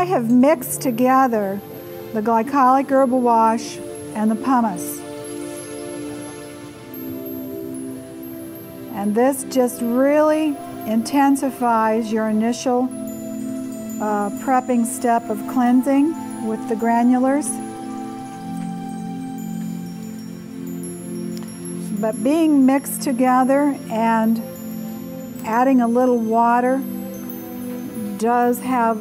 I have mixed together the glycolic herbal wash and the pumice. And this just really intensifies your initial prepping step of cleansing with the granulars. But being mixed together and adding a little water does have,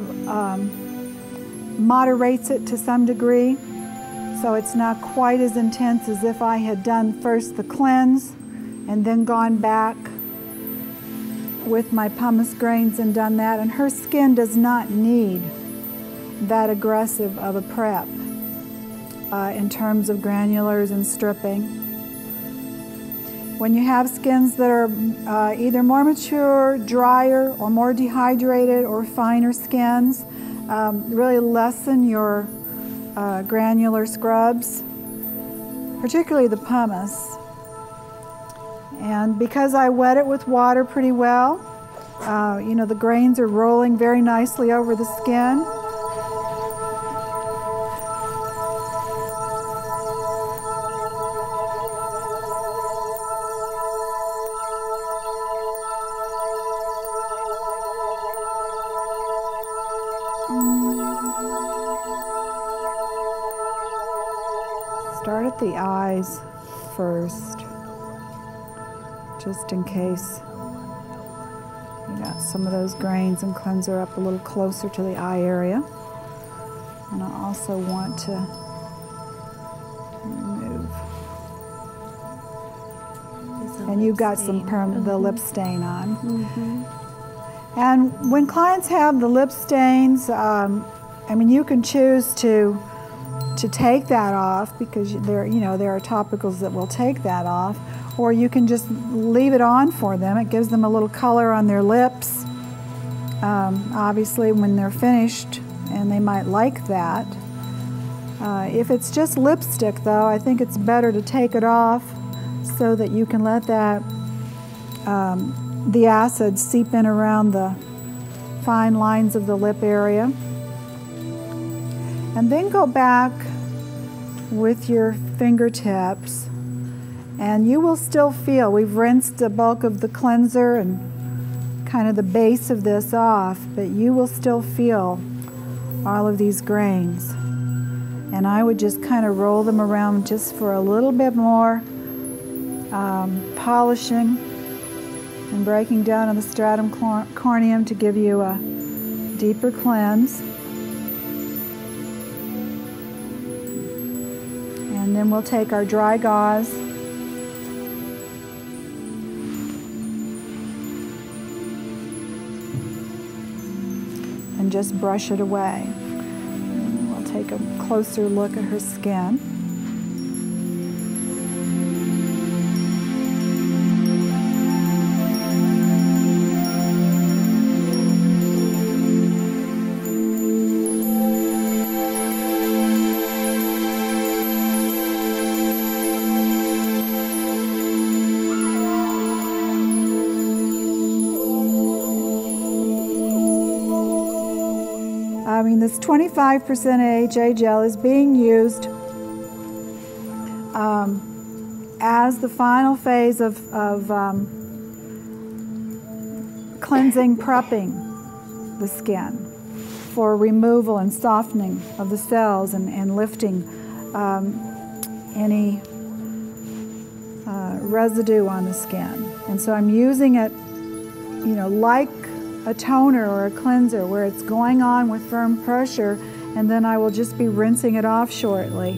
moderates it to some degree. So it's not quite as intense as if I had done first the cleanse and then gone back with my pumice grains and done that. And her skin does not need that aggressive of a prep in terms of granulars and stripping. When you have skins that are either more mature, drier, or more dehydrated, or finer skins, really lessen your granular scrubs, particularly the pumice. And because I wet it with water pretty well, you know, the grains are rolling very nicely over the skin. Start at the eyes first, just in case you got some of those grains, and cleanser up a little closer to the eye area. And I also want to remove. And you've got some the lip stain on. And when clients have the lip stains, I mean, you can choose to take that off, because there are topicals that will take that off, or you can just leave it on for them. It gives them a little color on their lips, obviously when they're finished, and they might like that. If it's just lipstick, though, I think it's better to take it off so that you can let that the acid seep in around the fine lines of the lip area. And then go back with your fingertips, and you will still feel, we've rinsed the bulk of the cleanser and kind of the base of this off, but you will still feel all of these grains. And I would just kind of roll them around just for a little bit more polishing and breaking down on the stratum corneum to give you a deeper cleanse. And then we'll take our dry gauze and just brush it away. And we'll take a closer look at her skin. This 25% AHA gel is being used as the final phase of cleansing, prepping the skin for removal and softening of the cells and lifting any residue on the skin. And so I'm using it, like a toner or a cleanser, where it's going on with firm pressure, and then I will just be rinsing it off shortly.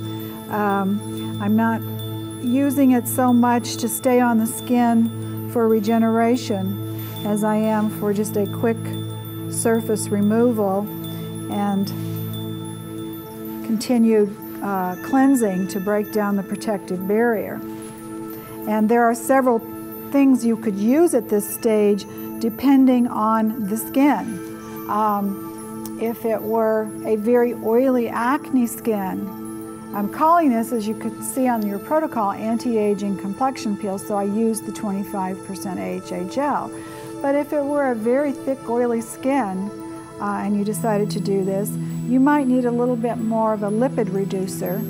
I'm not using it so much to stay on the skin for regeneration as I am for just a quick surface removal and continued cleansing to break down the protective barrier. And there are several things you could use at this stage depending on the skin. If it were a very oily acne skin, I'm calling this, as you could see on your protocol, anti-aging complexion peel, so I use the 25% AHA gel. But if it were a very thick, oily skin, and you decided to do this, you might need a little bit more of a lipid reducer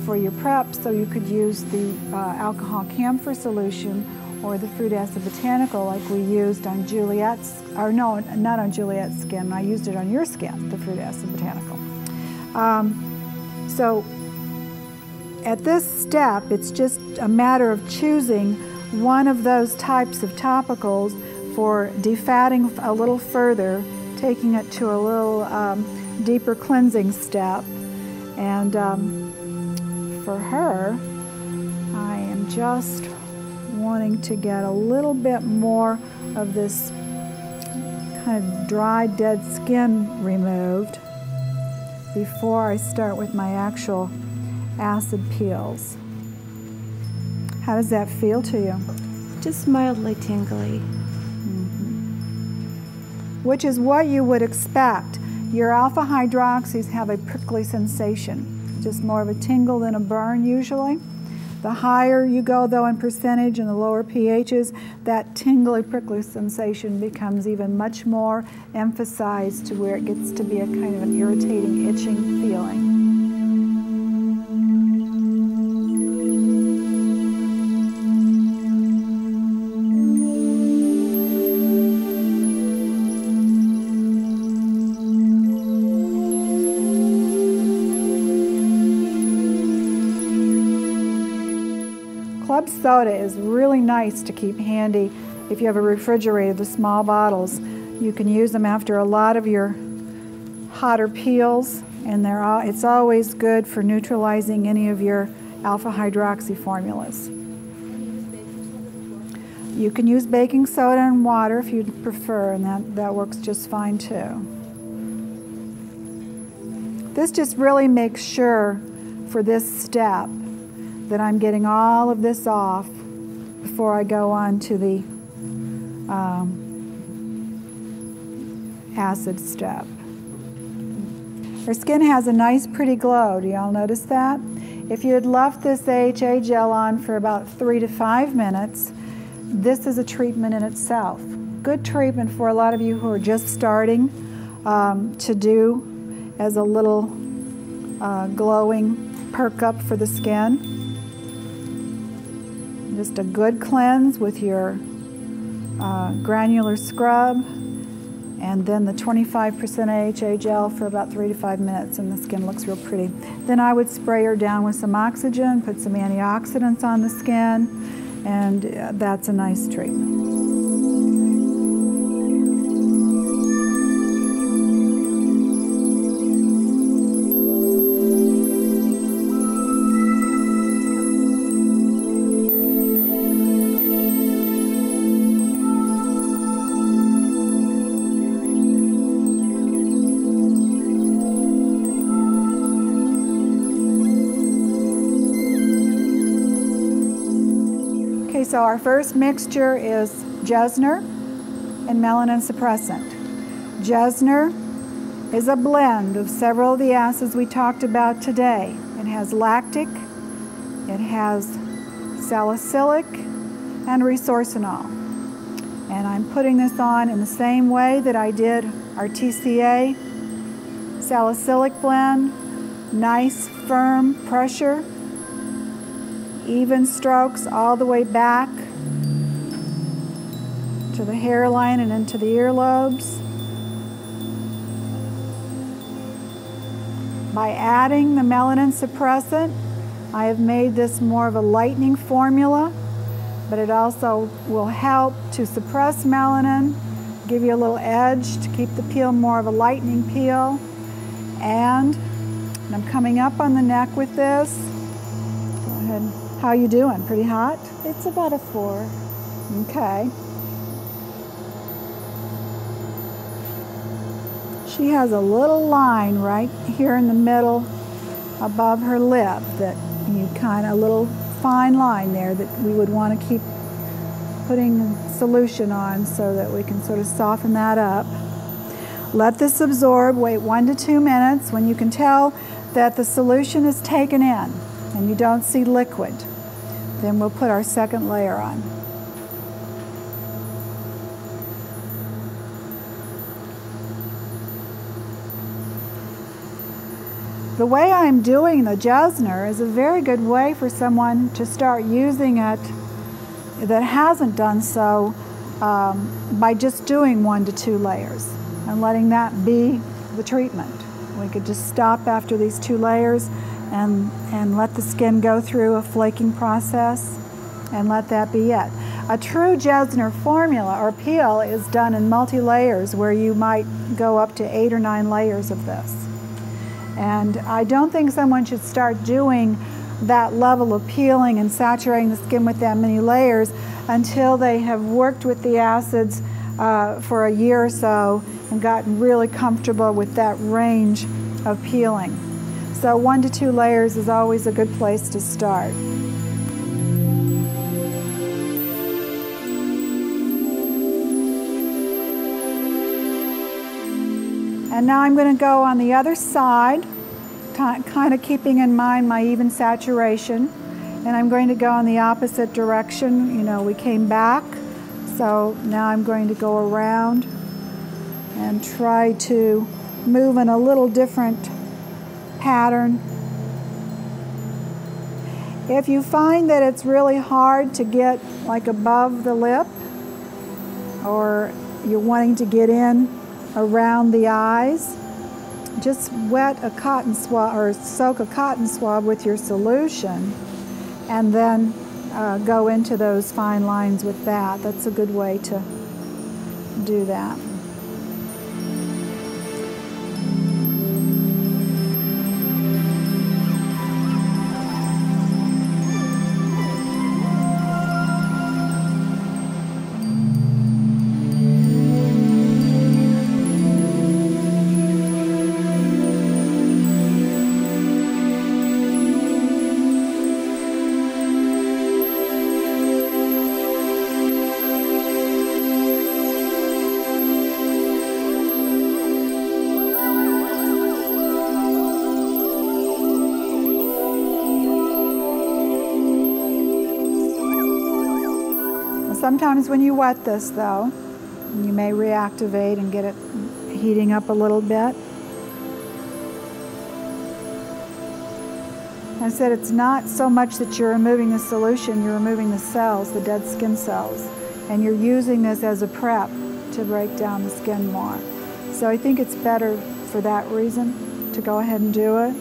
for your prep, so you could use the alcohol camphor solution or the fruit acid botanical like we used on Juliet's, or no, not on Juliet's skin, I used it on your skin, the fruit acid botanical. So at this step, it's just a matter of choosing one of those types of topicals for defatting a little further, taking it to a little deeper cleansing step. And for her, I am just wanting to get a little bit more of this kind of dry, dead skin removed before I start with my actual acid peels. How does that feel to you? Just mildly tingly. Which is what you would expect. Your alpha hydroxys have a prickly sensation, just more of a tingle than a burn usually. The higher you go though in percentage and the lower pHs, that tingly prickly sensation becomes even much more emphasized to where it gets to be a kind of an irritating, itching feeling. Club soda is really nice to keep handy if you have a refrigerator, the small bottles. You can use them after a lot of your hotter peels, and it's always good for neutralizing any of your alpha hydroxy formulas. You can use baking soda and water if you prefer, and that works just fine too. This just really makes sure for this step that I'm getting all of this off before I go on to the acid step. Her skin has a nice pretty glow. Do y'all notice that? If you had left this AHA gel on for about 3 to 5 minutes, this is a treatment in itself. Good treatment for a lot of you who are just starting to do as a little glowing perk up for the skin. Just a good cleanse with your granular scrub, and then the 25% AHA gel for about 3 to 5 minutes, and the skin looks real pretty. Then I would spray her down with some oxygen, put some antioxidants on the skin, and that's a nice treatment. So our first mixture is Jesner and melanin suppressant. Jesner is a blend of several of the acids we talked about today. It has lactic, it has salicylic, and resorcinol. And I'm putting this on in the same way that I did our TCA salicylic blend. Nice, firm pressure. Even strokes all the way back to the hairline and into the earlobes. By adding the melanin suppressant, I have made this more of a lightening formula, but it also will help to suppress melanin, give you a little edge to keep the peel more of a lightening peel. And I'm coming up on the neck with this. Go ahead. How you doing? Pretty hot? It's about a 4. Okay. She has a little line right here in the middle above her lip that you a little fine line there that we would want to keep putting solution on so that we can sort of soften that up. Let this absorb, wait 1 to 2 minutes. When you can tell that the solution is taken in and you don't see liquid, then we'll put our second layer on. The way I'm doing the Jesner is a very good way for someone to start using it that hasn't done so, by just doing 1 to 2 layers and letting that be the treatment. We could just stop after these 2 layers and let the skin go through a flaking process and let that be it. A true Jesner formula or peel is done in multi-layers, where you might go up to 8 or 9 layers of this. And I don't think someone should start doing that level of peeling and saturating the skin with that many layers until they have worked with the acids for a year or so and gotten really comfortable with that range of peeling. So 1 to 2 layers is always a good place to start. And now I'm going to go on the other side, kind of keeping in mind my even saturation. And I'm going to go in the opposite direction. You know, we came back, so now I'm going to go around and try to move in a little different pattern. If you find that it's really hard to get like above the lip, or you're wanting to get in around the eyes, just wet a cotton swab or soak a cotton swab with your solution and then go into those fine lines with that. That's a good way to do that. Sometimes when you wet this, though, you may reactivate and get it heating up a little bit. I said it's not so much that you're removing the solution, you're removing the cells, the dead skin cells, and you're using this as a prep to break down the skin more. So I think it's better for that reason to go ahead and do it.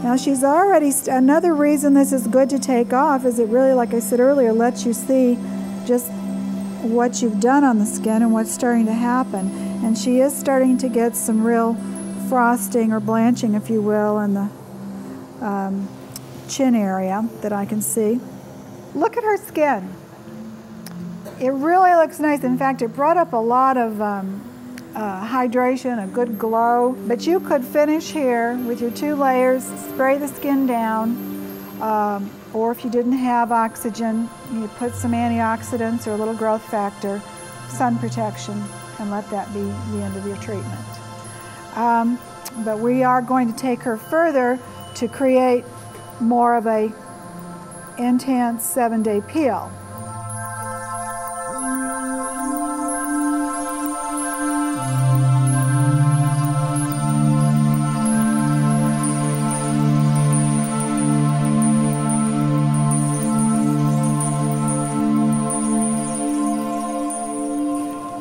Now she's already, another reason this is good to take off is it really, like I said earlier, lets you see just what you've done on the skin and what's starting to happen. And she is starting to get some real frosting or blanching, if you will, in the chin area that I can see. Look at her skin. It really looks nice. In fact, it brought up a lot of hydration, a good glow. But you could finish here with your 2 layers, spray the skin down, or if you didn't have oxygen, you put some antioxidants or a little growth factor, sun protection, and let that be the end of your treatment. But we are going to take her further to create more of a intense 7-day peel.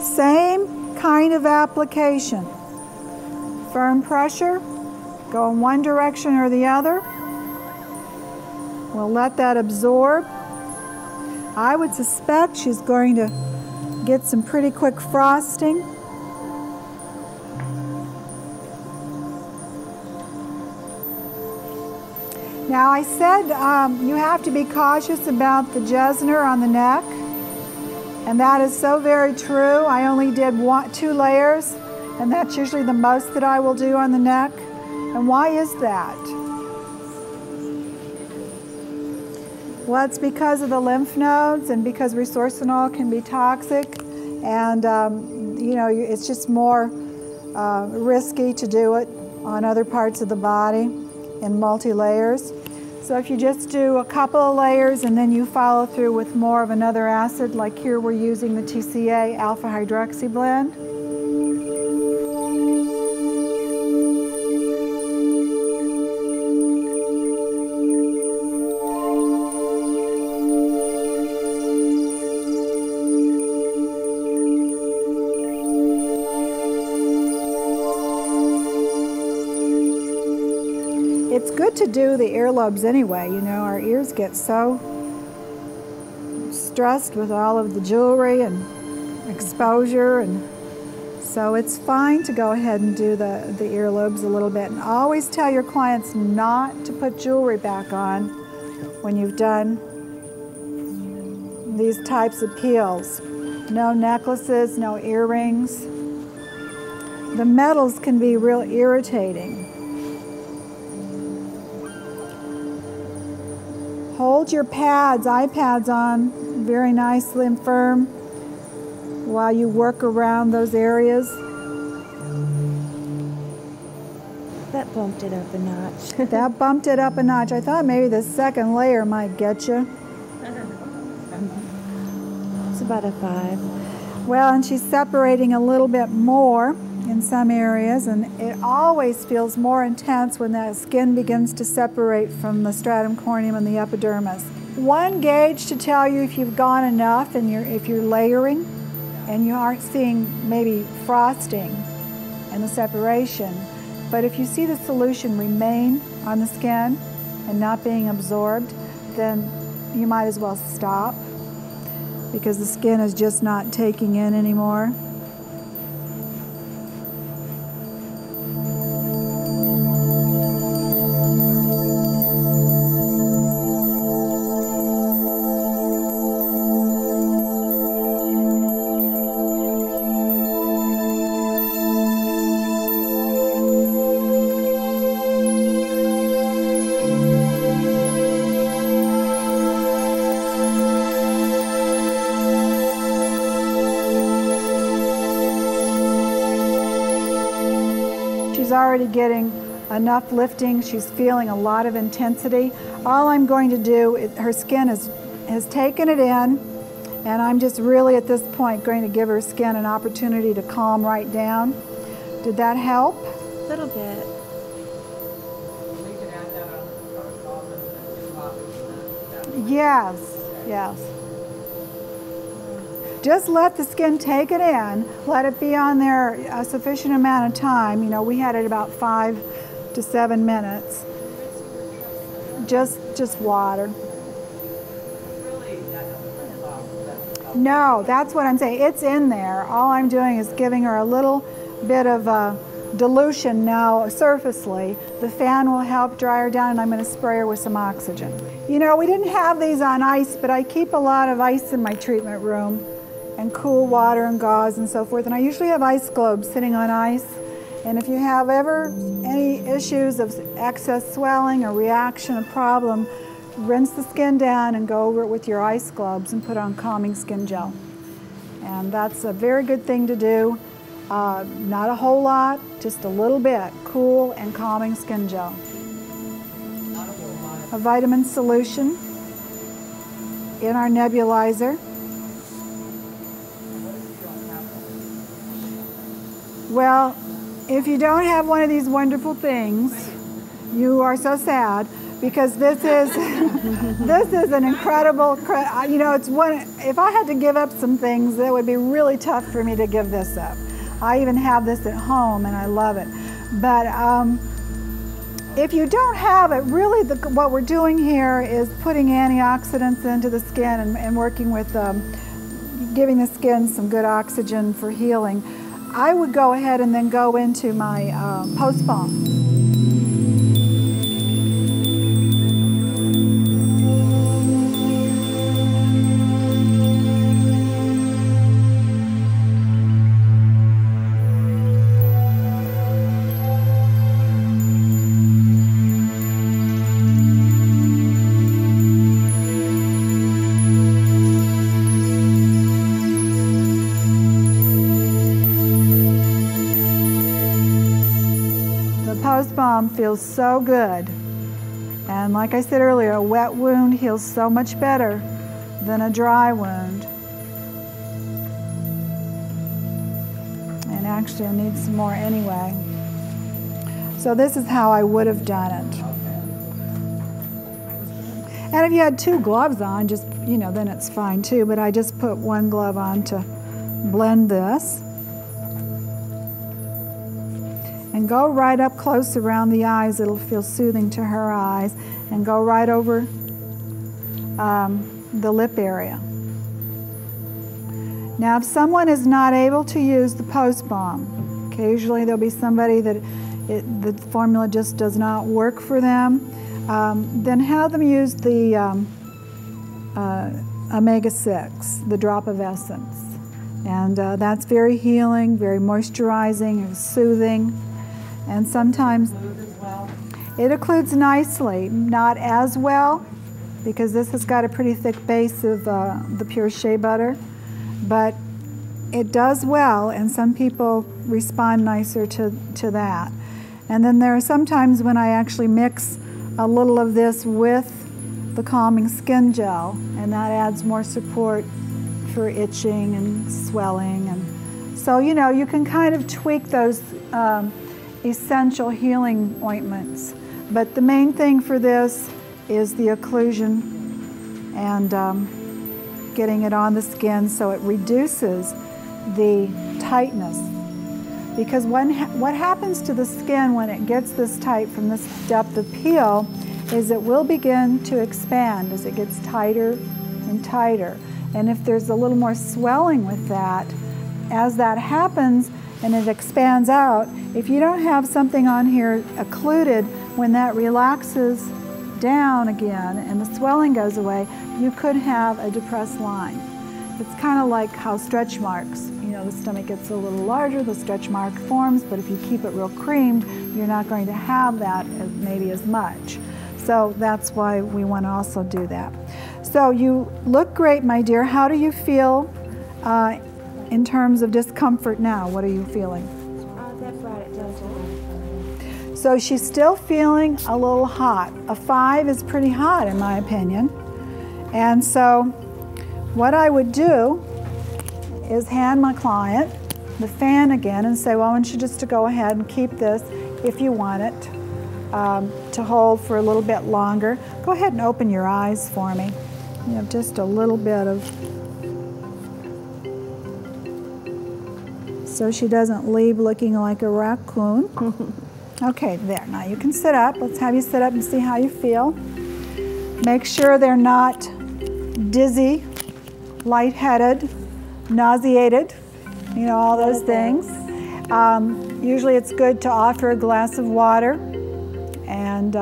Same kind of application. Firm pressure, go in one direction or the other. We'll let that absorb. I would suspect she's going to get some pretty quick frosting. Now I said you have to be cautious about the Jesner on the neck. And that is so very true. I only did 2 layers, and that's usually the most that I will do on the neck. And why is that? Well, it's because of the lymph nodes and because resorcinol can be toxic. And, you know, it's just more risky to do it on other parts of the body in multi-layers. So if you just do a couple of layers and then you follow through with more of another acid, like here we're using the TCA alpha hydroxy blend. It's good to do the earlobes anyway. You know, our ears get so stressed with all of the jewelry and exposure, and so it's fine to go ahead and do the earlobes a little bit. And always tell your clients not to put jewelry back on when you've done these types of peels. No necklaces, no earrings. The metals can be real irritating. Hold your pads, eye pads on very nicely and firm while you work around those areas. That bumped it up a notch. That bumped it up a notch. I thought maybe the second layer might get you. It's about a 5. Well, and she's separating a little bit more in some areas, and it always feels more intense when that skin begins to separate from the stratum corneum and the epidermis. One gauge to tell you if you've gone enough and if you're layering and you aren't seeing maybe frosting and the separation, but if you see the solution remain on the skin and not being absorbed, then you might as well stop because the skin is just not taking in anymore. Already getting enough lifting. She's feeling a lot of intensity. All I'm going to do, her skin has taken it in, and I'm just really at this point going to give her skin an opportunity to calm right down. Did that help? A little bit. Yes, yes. Just let the skin take it in. Let it be on there a sufficient amount of time. You know, we had it about 5 to 7 minutes. Just water. No, that's what I'm saying. It's in there. All I'm doing is giving her a little bit of dilution now surfacely. The fan will help dry her down, and I'm going to spray her with some oxygen. You know, we didn't have these on ice, but I keep a lot of ice in my treatment room, and cool water and gauze and so forth. And I usually have ice globes sitting on ice. And if you have ever any issues of excess swelling or reaction or problem, rinse the skin down and go over it with your ice globes and put on calming skin gel. And that's a very good thing to do. Not a whole lot, just a little bit. Cool and calming skin gel. A vitamin solution in our nebulizer. Well, if you don't have one of these wonderful things, you are so sad, because this is this is an incredible, you know, it's one, if I had to give up some things, it would be really tough for me to give this up. I even have this at home and I love it. But if you don't have it, really what we're doing here is putting antioxidants into the skin and working with giving the skin some good oxygen for healing. I would go ahead and then go into my post balm. Feels so good. And like I said earlier, a wet wound heals so much better than a dry wound. And actually I need some more anyway. So this is how I would have done it. And if you had 2 gloves on, just, you know, then it's fine too, but I just put 1 glove on to blend this. And go right up close around the eyes. It'll feel soothing to her eyes. And go right over the lip area. Now, if someone is not able to use the post balm, occasionally there'll be somebody that the formula just does not work for them, then have them use the omega-6, the drop of essence. And that's very healing, very moisturizing, and soothing. And sometimes it occludes nicely, not as well, because this has got a pretty thick base of the pure shea butter, but it does well, and some people respond nicer to that. And then there are some times when I actually mix a little of this with the calming skin gel, and that adds more support for itching and swelling. And so, you know, you can kind of tweak those essential healing ointments. But the main thing for this is the occlusion and getting it on the skin so it reduces the tightness. Because what happens to the skin when it gets this tight from this depth of peel is it will begin to expand as it gets tighter and tighter. And if there's a little more swelling with that, as that happens and it expands out, if you don't have something on here occluded, when that relaxes down again and the swelling goes away, you could have a depressed line. It's kind of like how stretch marks, you know, the stomach gets a little larger, the stretch mark forms, but if you keep it real creamed, you're not going to have that maybe as much. So that's why we want to also do that. So you look great, my dear. How do you feel in terms of discomfort now? What are you feeling? That brought it down to 1. So she's still feeling a little hot. A 5 is pretty hot in my opinion. And so what I would do is hand my client the fan again and say, well, I want you just to go ahead and keep this if you want it to hold for a little bit longer. Go ahead and open your eyes for me. You have just a little bit of, so she doesn't leave looking like a raccoon. Okay, there. Now you can sit up. Let's have you sit up and see how you feel. Make sure they're not dizzy, lightheaded, nauseated, you know, all those things. Usually it's good to offer a glass of water and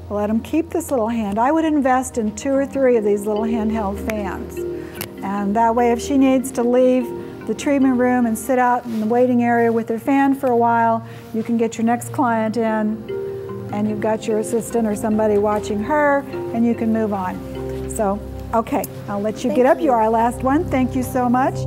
let them keep this little hand. I would invest in 2 or 3 of these little handheld fans. And that way if she needs to leave the treatment room and sit out in the waiting area with her fan for a while, you can get your next client in and you've got your assistant or somebody watching her and you can move on. So, okay, I'll let you get up. You are our last one. Thank you so much.